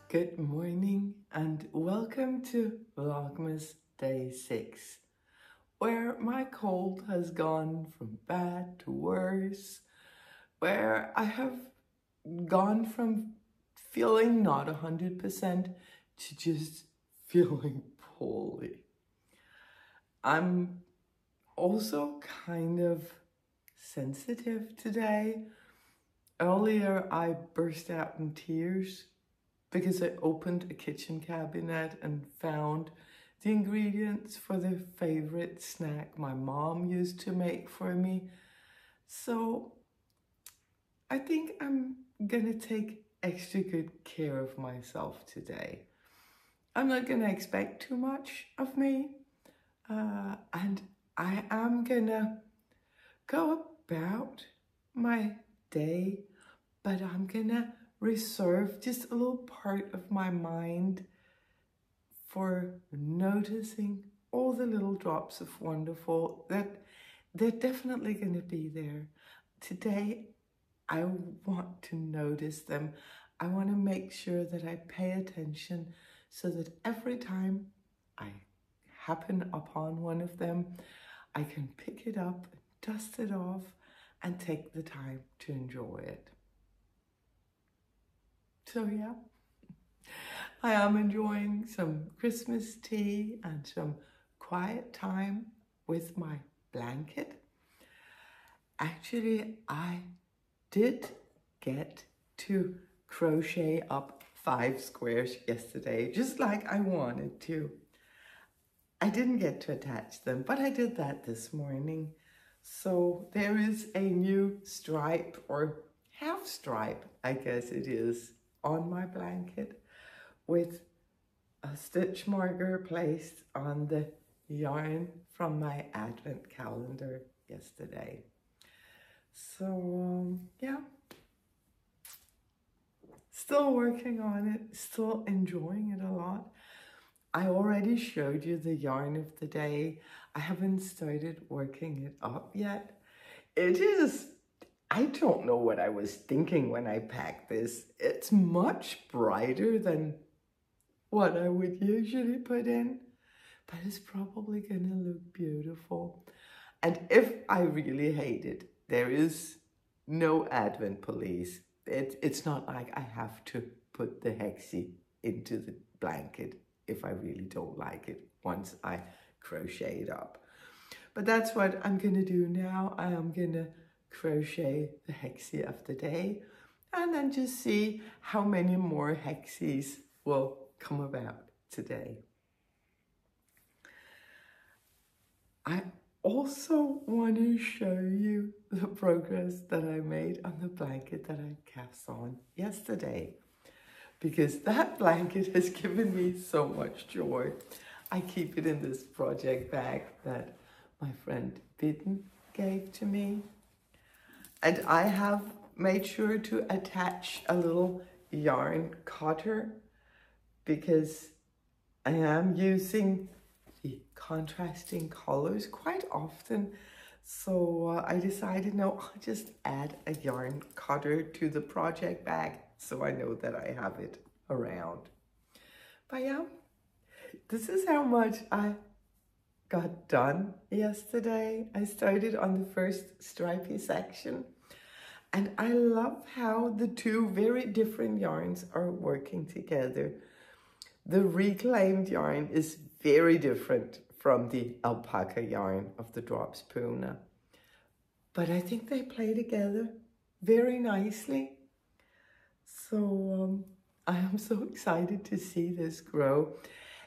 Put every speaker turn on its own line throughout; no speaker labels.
Good morning and welcome to Vlogmas Day 6, where my cold has gone from bad to worse, where I have gone from feeling not 100% to just feeling poorly. I'm also kind of sensitive today. Earlier I burst out in tears because I opened a kitchen cabinet and found the ingredients for the favorite snack my mom used to make for me. So I think I'm gonna take extra good care of myself today. I'm not gonna expect too much of me, and I am gonna go about my day, but I'm gonna reserve just a little part of my mind for noticing all the little drops of wonderful that they're definitely going to be there. Today, I want to notice them. I want to make sure that I pay attention so that every time I happen upon one of them, I can pick it up, dust it off, and take the time to enjoy it. So yeah, I am enjoying some Christmas tea and some quiet time with my blanket. Actually, I did get to crochet up 5 squares yesterday, just like I wanted to. I didn't get to attach them, but I did that this morning. So there is a new stripe, or half stripe, I guess it is, on my blanket with a stitch marker placed on the yarn from my advent calendar yesterday. So yeah, still working on it, still enjoying it a lot. I already showed you the yarn of the day. I haven't started working it up yet. I don't know what I was thinking when I packed this. It's much brighter than what I would usually put in, but it's probably gonna look beautiful. And if I really hate it, there is no Advent police. It's not like I have to put the hexie into the blanket if I really don't like it once I crochet it up. But that's what I'm gonna do now. I am gonna crochet the hexie of the day and then just see how many more hexies will come about today. I also want to show you the progress that I made on the blanket that I cast on yesterday, because that blanket has given me so much joy. I keep it in this project bag that my friend Bitten gave to me. And I have made sure to attach a little yarn cutter because I am using the contrasting colors quite often. So I decided, no, I'll just add a yarn cutter to the project bag so I know that I have it around. But yeah, this is how much I got done yesterday. I started on the first stripy section, and I love how the two very different yarns are working together. The reclaimed yarn is very different from the alpaca yarn of the drop spooner, but I think they play together very nicely. So I am so excited to see this grow.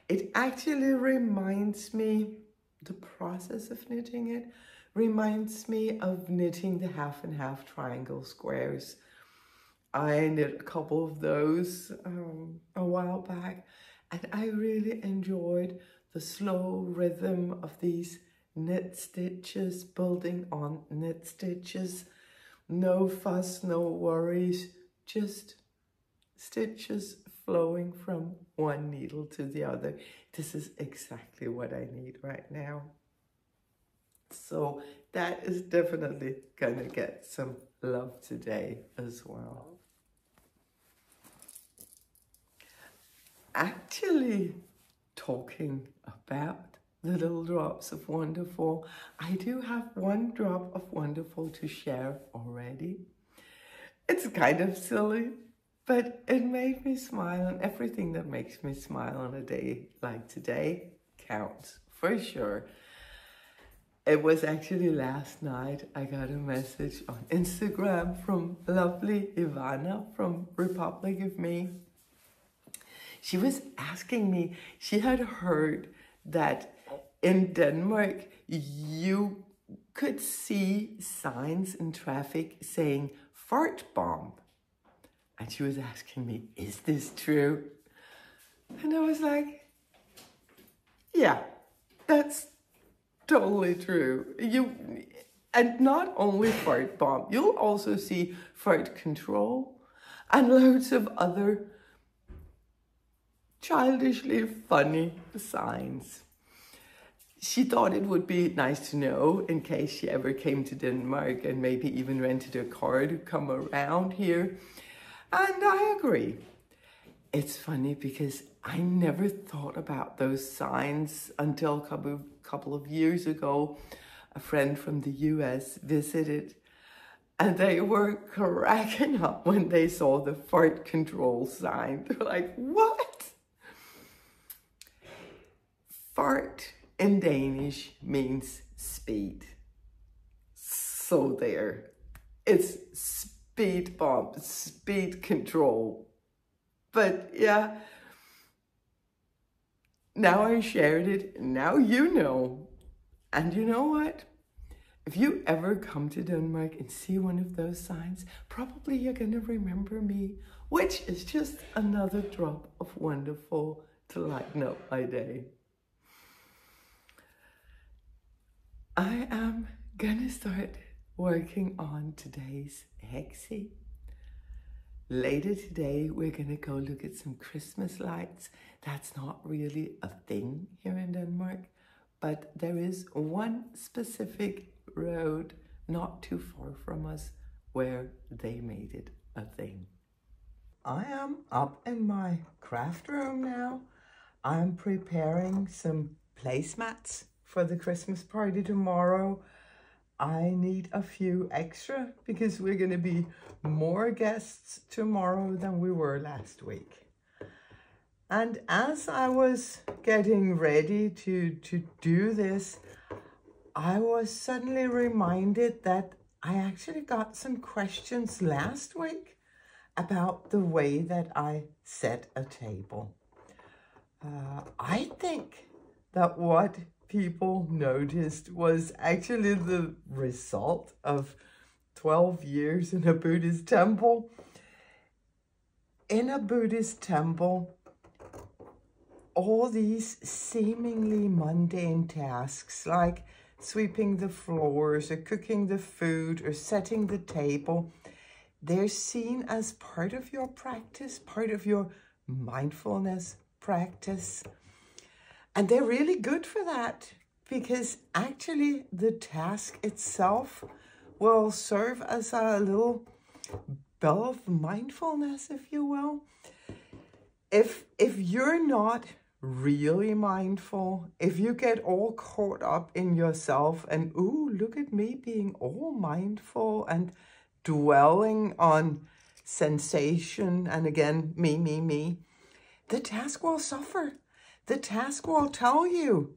It actually reminds me, the process of knitting it reminds me of knitting the half and half triangle squares. I knit a couple of those a while back, and I really enjoyed the slow rhythm of these knit stitches, building on knit stitches. No fuss, no worries, just stitches flowing from one needle to the other. This is exactly what I need right now. So that is definitely gonna get some love today as well. Actually, talking about the little drops of wonderful, I do have one drop of wonderful to share already. It's kind of silly, but it made me smile, and everything that makes me smile on a day like today counts for sure. It was actually last night I got a message on Instagram from lovely Ivana from Republic of Me. She was asking me, she had heard that in Denmark you could see signs in traffic saying fart bomb. And she was asking me, is this true? And I was like, yeah, that's totally true. And not only fart bomb, you'll also see fart control and loads of other childishly funny signs. She thought it would be nice to know in case she ever came to Denmark and maybe even rented a car to come around here. And I agree. It's funny because I never thought about those signs until a couple of years ago. A friend from the US visited and they were cracking up when they saw the fart control sign. They're like, what? Fart in Danish means speed. So there. It's speed bump, speed control. But yeah, now I shared it, now you know. And you know what? If you ever come to Denmark and see one of those signs, probably you're gonna remember me, which is just another drop of wonderful to lighten up my day. I am gonna start working on today's hexie. Later today, we're gonna go look at some Christmas lights. That's not really a thing here in Denmark, but there is one specific road not too far from us where they made it a thing. I am up in my craft room now. I'm preparing some placemats for the Christmas party tomorrow. I need a few extra because we're going to be more guests tomorrow than we were last week. And as I was getting ready to do this, I was suddenly reminded that I actually got some questions last week about the way that I set a table. I think that what people noticed was actually the result of 12 years in a Buddhist temple. In a Buddhist temple, all these seemingly mundane tasks like sweeping the floors or cooking the food or setting the table, they're seen as part of your practice, part of your mindfulness practice. And they're really good for that because actually the task itself will serve as a little bell of mindfulness, if you will. If you're not really mindful, if you get all caught up in yourself and, ooh, look at me being all mindful and dwelling on sensation and again, me, the task will suffer. The task will tell you,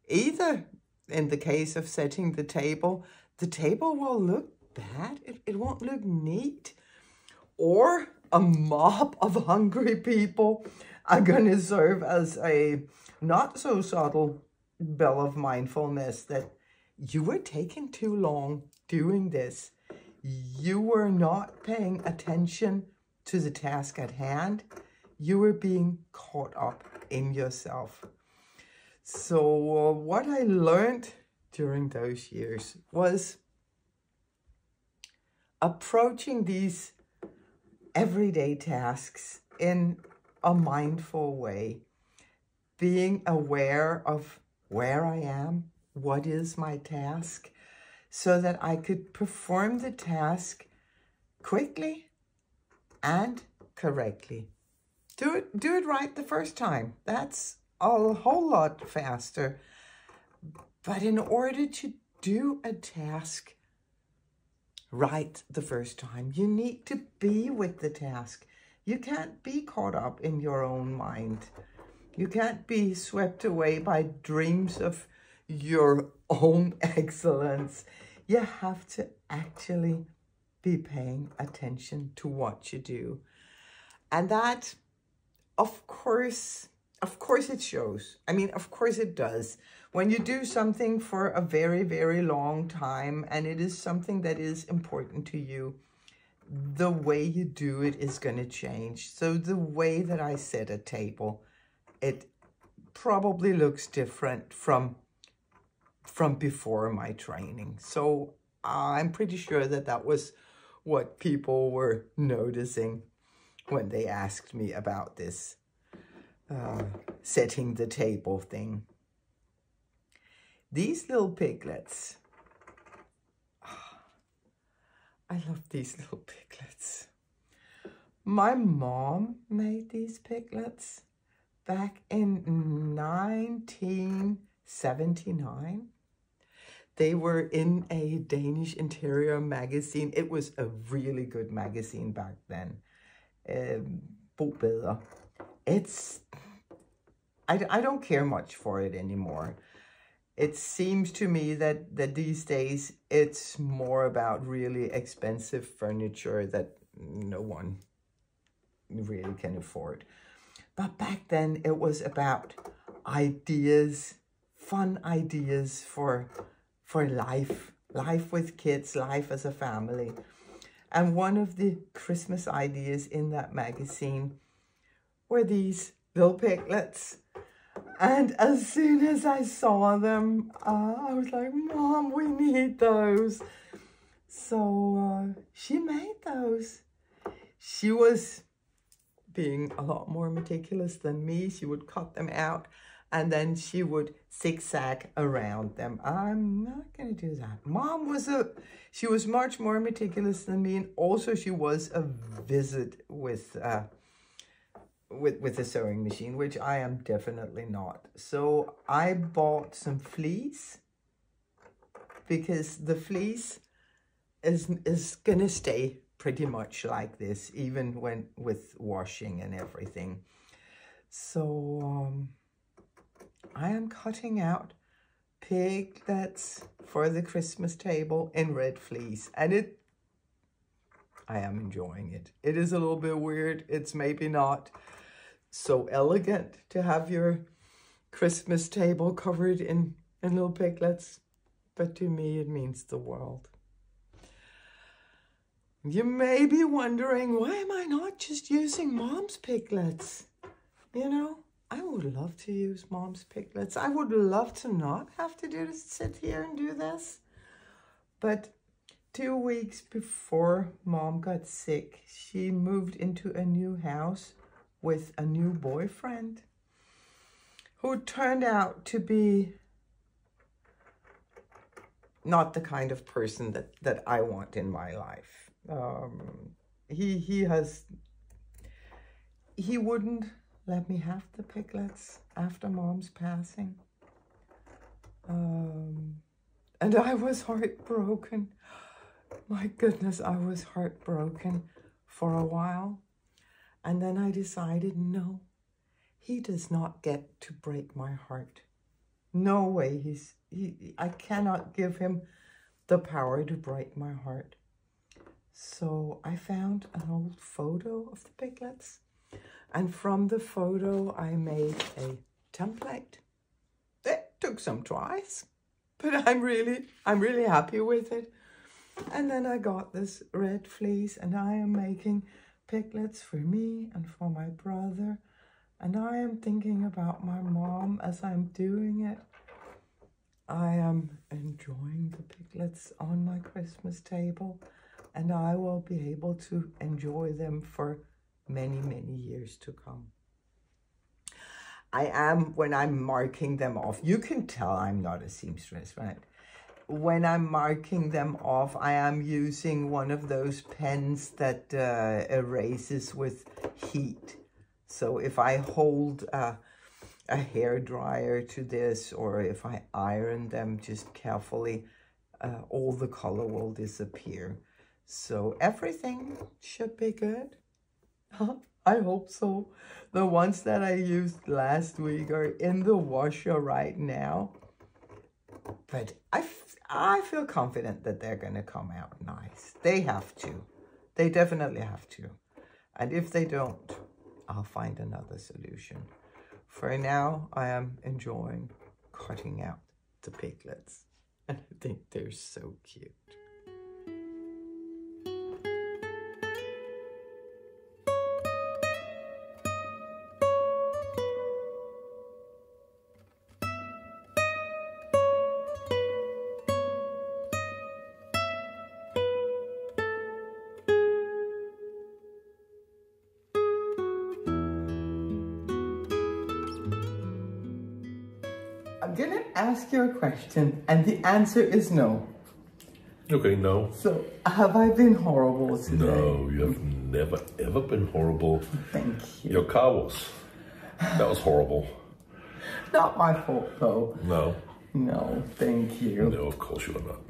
either in the case of setting the table will look bad, it won't look neat, or a mob of hungry people are going to serve as a not so subtle bell of mindfulness that you were taking too long doing this. You were not paying attention to the task at hand. You were being caught up in yourself. So what I learned during those years was approaching these everyday tasks in a mindful way, being aware of where I am, what is my task, so that I could perform the task quickly and correctly. Do it right the first time. That's a whole lot faster. But in order to do a task right the first time, you need to be with the task. You can't be caught up in your own mind. You can't be swept away by dreams of your own excellence. You have to actually be paying attention to what you do. And that, of course it shows. I mean, of course it does. When you do something for a very, very long time and it is something that is important to you, the way you do it is going to change. So the way that I set a table, it probably looks different from before my training. So I'm pretty sure that that was what people were noticing when they asked me about this setting the table thing. These little piglets, I love these little piglets. My mom made these piglets back in 1979. They were in a Danish interior magazine. It was a really good magazine back then. Bo Bedre. I don't care much for it anymore. It seems to me that these days it's more about really expensive furniture that no one really can afford. But back then it was about ideas, fun ideas for life with kids, life as a family. And one of the Christmas ideas in that magazine were these little piglets. And as soon as I saw them, I was like, Mom, we need those. So she made those. She was being a lot more meticulous than me. She would cut them out and then she would zigzag around them. I'm not going to do that. Mom she was much more meticulous than me, and also she was a visit with the sewing machine, which I am definitely not. So I bought some fleece because the fleece is gonna stay pretty much like this, even when with washing and everything. So I am cutting out piglets for the Christmas table in red fleece, and I am enjoying it. It is a little bit weird. It's maybe not so elegant to have your Christmas table covered in little piglets, but to me it means the world. You may be wondering, why am I not just using Mom's piglets? You know, I would love to use Mom's piglets. I would love to not have to sit here and do this. But 2 weeks before Mom got sick, she moved into a new house with a new boyfriend who turned out to be not the kind of person that I want in my life. He wouldn't let me have the piglets after Mom's passing. And I was heartbroken. My goodness, I was heartbroken for a while. And then I decided, no, he does not get to break my heart. No way. I cannot give him the power to break my heart. So I found an old photo of the piglets. And from the photo, I made a template. It took some tries, but I'm really happy with it. And then I got this red fleece, and I am making piglets for me and for my brother, and I am thinking about my mom as I'm doing it. I am enjoying the piglets on my Christmas table, and I will be able to enjoy them for many, many years to come. When I'm marking them off, you can tell I'm not a seamstress, right? When I'm marking them off, I am using one of those pens that erases with heat. So if I hold a hair dryer to this, or if I iron them just carefully, all the color will disappear. So everything should be good. I hope so. The ones that I used last week are in the washer right now. But I feel confident that they're going to come out nice. They have to. They definitely have to. And if they don't, I'll find another solution. For now, I am enjoying cutting out the piglets. And I think they're so cute. I'm gonna ask you a question, and the answer is no.
Okay, no.
So, have I been horrible today?
No, you have never, ever been horrible.
Thank you.
Your car was. That was horrible.
Not my fault, though.
No.
No, thank you.
No, of course you are not.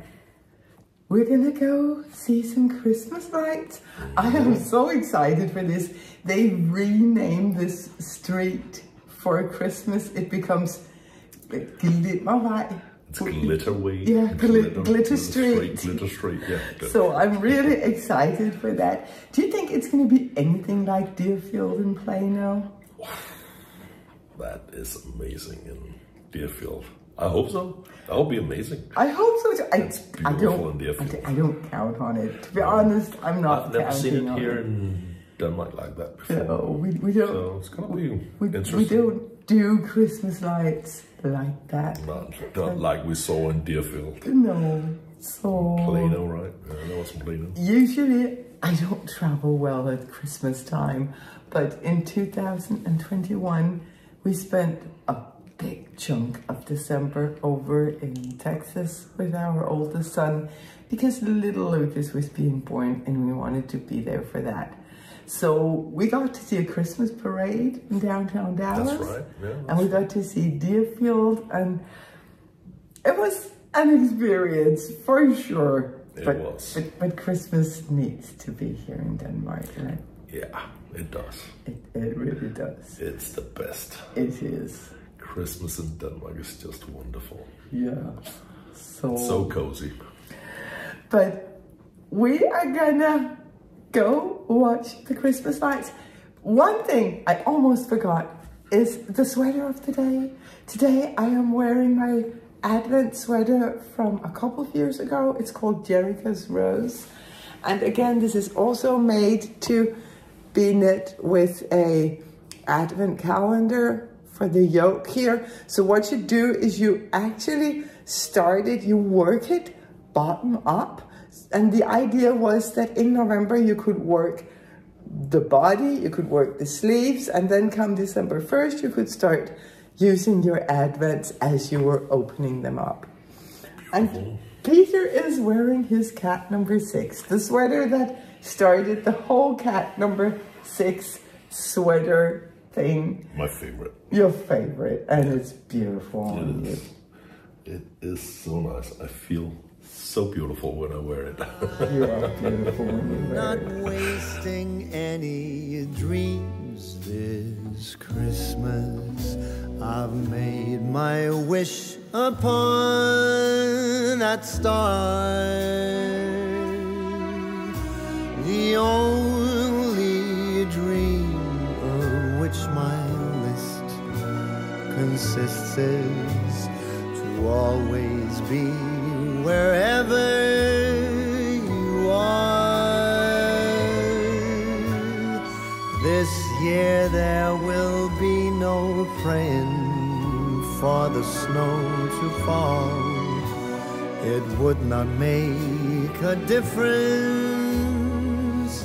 We're gonna go see some Christmas lights. I am so excited for this. They renamed this street for Christmas. It becomes Glittervej.
It's Glitterway.
Yeah, Glitter Street.
Glitter Street, yeah. Good.
So I'm really excited for that. Do you think it's going to be anything like Deerfield in Plano?
Wow. That is amazing in Deerfield. I hope so. That will be amazing.
I hope so too.
It's beautiful in Deerfield.
I don't count on it. To be honest, I'm not
I've never seen it here
it.
in Denmark like that before.
No, we don't.
So it's going to be interesting.
We don't do Christmas lights like that.
Not like we saw in Deerfield.
No. So
Plano, right? Yeah, that was Plano.
Usually I don't travel well at Christmas time, but in 2021 we spent a big chunk of December over in Texas with our oldest son because little Lucas was being born and we wanted to be there for that. So we got to see a Christmas parade in downtown Dallas.
That's right, yeah.
And we got to see Deerfield, and it was an experience for sure. But Christmas needs to be here in Denmark, right?
Yeah, it does.
It really does.
It's the best.
It is.
Christmas in Denmark is just wonderful.
Yeah.
So cozy.
But we are gonna go watch the Christmas lights. One thing I almost forgot is the sweater of the day. Today I am wearing my Advent sweater from a couple of years ago. It's called Jericho's Rose. And again, this is also made to be knit with a Advent calendar for the yoke here. So what you do is you actually start it, you work it bottom up. And the idea was that in November you could work the body, you could work the sleeves, and then come December 1st, you could start using your Advents as you were opening them up. And Peter is wearing his cat number 6, the sweater that started the whole cat number 6 sweater thing.
My favorite.
Your favorite, and it's beautiful on you.
It is so nice. I feel so beautiful when I wear it.
You are beautiful when you wear it.
Not wasting any dreams this Christmas. I've made my wish upon that star. The only dream of which my list consists is to always be wherever you are. This year there will be no praying for the snow to fall. It would not make a difference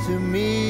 to me.